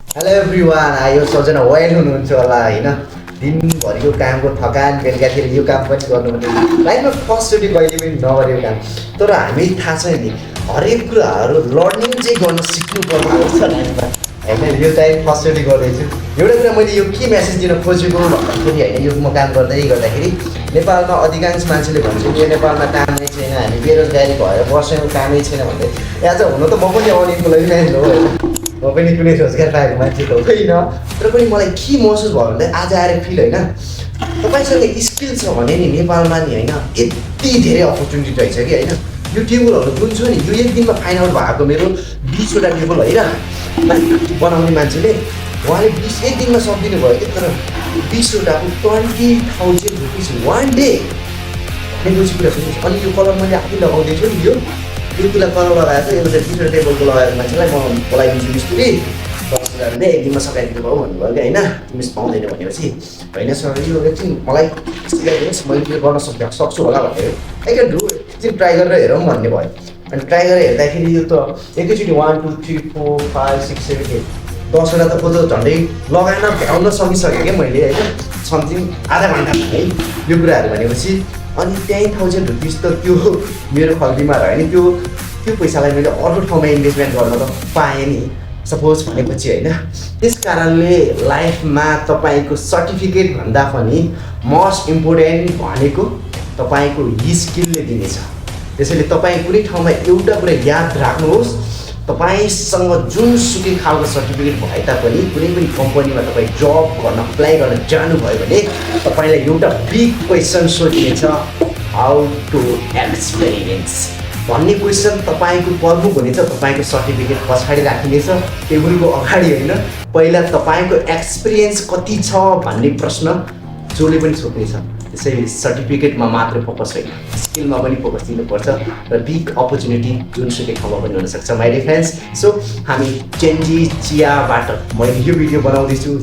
hello everyone यो सबजना well हुनुहुन्छ होला होइन दिनभरिको कामको थकान बेलुकातिर यो काम पनि गर्नुपर्ने लाइफमा फर्स्टचोटि कहिले पनि नगरेको काम तर हामी थाहा छ नि हरेक कुराहरू लर्निङ चाहिँ गर्न सिक्नुपर्ने हुन्छ लाइफमा होइन यो चाहिँ फर्स्टचोटि गर्दैछु एउटा कुरा मैले यो के मेसेज दिन खोजेको भन्दाखेरि होइन यो म काम गर्दाखेरि नेपालमा अधिकांश मान्छेले भन्छ यो नेपालमा काम नै छैन हामी बेरोजगारी भएर बसेको कामै छैन भन्दै आज हुन त म पनि अनइम्प्लोइमेन्ट हो होइन म पनि कुनै रोजगार पाएको मान्छे त होइन तर पनि मलाई के महसुस भयो भन्दा आज आएर फिल होइन तपाईँसँग स्किल छ भने नि नेपालमा नि होइन यति धेरै अपर्च्युनिटी रहेछ कि होइन यो टेबलहरू जुन छ नि यो एक दिनमा फाइन्ड आउट भएको मेरो 20वटा टेबल होइन बनाउने मान्छेले उहाँले 20 एक दिनमा सक्दिनु भयो कि तर 20वटाको 20,000 रुपिस वान डे भनेपछि कुरा सुन्नुहोस् अनि यो कलर मैले आफै लगाउँदैछु नि यो बेला कलर लगाएर चाहिँ एउटा 20वटा टेबलको लगाएर मान्छेलाई म बोलाइदिन्छु मिस्त्री 10,000 एक दिनमा सकाइदिनु भयो भन्नुभयो कि होइन तिमी पाउँदैन भनेपछि होइन सर यो एकछिन मलाई सिकाइदिनुहोस् मैले त्यो गर्न सक्छु होला भनेर आई क्यान डु एकछिन ट्राई गरेर हेरौँ भन्ने भयो अनि ट्राई गरेर हेर्दाखेरि यो त एकैचोटि 1 2 3 4 5 6 7 8 10वटा त को त झन्डै लगाएर भ्याउन सकिसकेँ क्या मैले होइन समथिङ आधा घन्टामा है यो कुराहरू भनेपछि अनि 10,000 रुपिस त त्यो मेरो खल्तीमा रह्यो नि त्यो पैसालाई मैले अरू ठाउँमा इन्भेस्टमेन्ट गर्न त पाएँ नि सपोज भनेपछि होइन त्यस कारणले लाइफमा तपाईँको सर्टिफिकेट भन्दा पनि मोस्ट इम्पोर्टेन्ट भनेको तपाईँको स्किलले दिनेछ त्यसैले तपाईँ कुनै ठाउँमा एउटा कुरा याद राख्नुहोस् तपाईँसँग जुनसुकै खालको सर्टिफिकेट भए तापनि कुनै पनि कम्पनीमा तपाईँ जब गर्न अप्लाई गर्न जानुभयो भने तपाईँलाई एउटा बिग क्वेसन सोधिनेछ हाउ टु एक्सपिरियन्स भन्ने क्वेसन तपाईँको प्रमुख हुनेछ तपाईँको सर्टिफिकेट पछाडि राखिनेछ टेबलको अगाडि होइन पहिला तपाईँको एक्सपिरियन्स कति छ भन्ने प्रश्न जसले पनि सोध्नेछ त्यसैले सर्टिफिकेटमा मात्र फोकस होइन स्किलमा पनि फोकस दिनुपर्छ र बिग अपर्च्युनिटी जुनसुकै ठाउँमा पनि हुनसक्छ माइ डियर फ्रेन्ड्स सो हामी चेन्जी चियाबाट मैले यो भिडियो बनाउँदैछु